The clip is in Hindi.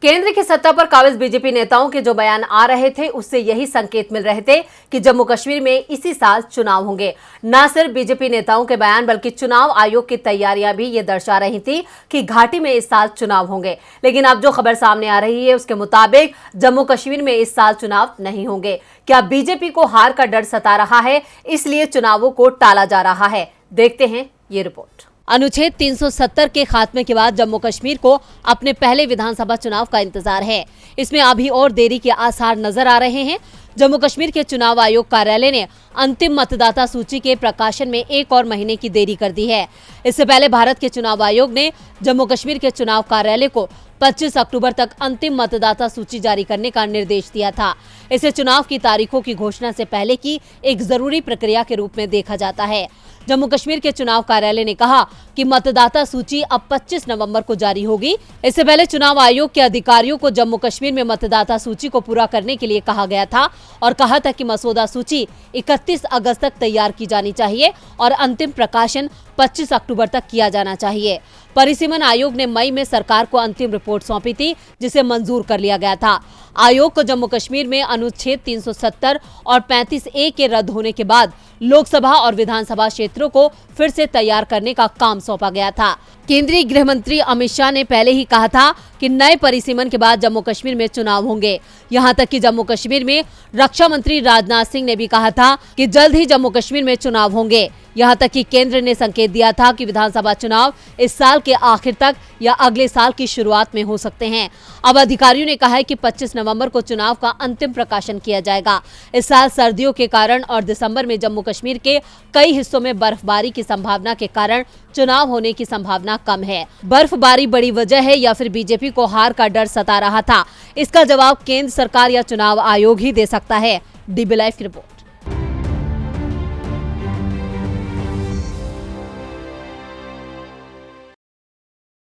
केंद्र की सत्ता पर काबिज बीजेपी नेताओं के जो बयान आ रहे थे उससे यही संकेत मिल रहे थे कि जम्मू कश्मीर में इसी साल चुनाव होंगे। न सिर्फ बीजेपी नेताओं के बयान बल्कि चुनाव आयोग की तैयारियां भी ये दर्शा रही थी कि घाटी में इस साल चुनाव होंगे। लेकिन अब जो खबर सामने आ रही है उसके मुताबिक जम्मू कश्मीर में इस साल चुनाव नहीं होंगे। क्या बीजेपी को हार का डर सता रहा है, इसलिए चुनावों को टाला जा रहा है? देखते हैं ये रिपोर्ट। अनुच्छेद 370 के खात्मे के बाद जम्मू कश्मीर को अपने पहले विधानसभा चुनाव का इंतजार है। इसमें अभी और देरी के आसार नजर आ रहे हैं। जम्मू कश्मीर के चुनाव आयोग कार्यालय ने अंतिम मतदाता सूची के प्रकाशन में 1 और महीने की देरी कर दी है। इससे पहले भारत के चुनाव आयोग ने जम्मू कश्मीर के चुनाव कार्यालय को 25 अक्टूबर तक अंतिम मतदाता सूची जारी करने का निर्देश दिया था। इसे चुनाव की तारीखों की घोषणा से पहले की एक जरूरी प्रक्रिया के रूप में देखा जाता है। जम्मू कश्मीर के चुनाव कार्यालय ने कहा कि मतदाता सूची अब 25 नवंबर को जारी होगी। इससे पहले चुनाव आयोग के अधिकारियों को जम्मू कश्मीर में मतदाता सूची को पूरा करने के लिए कहा गया था और कहा था कि मसौदा सूची 31 अगस्त तक तैयार की जानी चाहिए और अंतिम प्रकाशन 25 अक्टूबर तक किया जाना चाहिए। परिसीमन आयोग ने मई में सरकार को अंतिम रिपोर्ट सौंपी थी, जिसे मंजूर कर लिया गया था। आयोग को जम्मू कश्मीर में अनुच्छेद 370 और 35A के रद्द होने के बाद लोकसभा और विधानसभा क्षेत्रों को फिर से तैयार करने का काम सौंपा गया था। केंद्रीय गृह मंत्री अमित शाह ने पहले ही कहा था कि नए परिसीमन के बाद जम्मू कश्मीर में चुनाव होंगे। यहां तक कि जम्मू कश्मीर में रक्षा मंत्री राजनाथ सिंह ने भी कहा था कि जल्द ही जम्मू कश्मीर में चुनाव होंगे। यहां तक कि केंद्र ने संकेत दिया था कि विधानसभा चुनाव इस साल के आखिर तक या अगले साल की शुरुआत में हो सकते हैं। अब अधिकारियों ने कहा है कि 25 नवंबर को चुनाव का अंतिम प्रकाशन किया जाएगा। इस साल सर्दियों के कारण और दिसंबर में जम्मू कश्मीर के कई हिस्सों में बर्फबारी की संभावना के कारण चुनाव होने की संभावना कम है। बर्फबारी बड़ी वजह है या फिर बीजेपी को हार का डर सता रहा था? इसका जवाब केंद्र सरकार या चुनाव आयोग ही दे सकता है। डीबी लाइव की रिपोर्ट।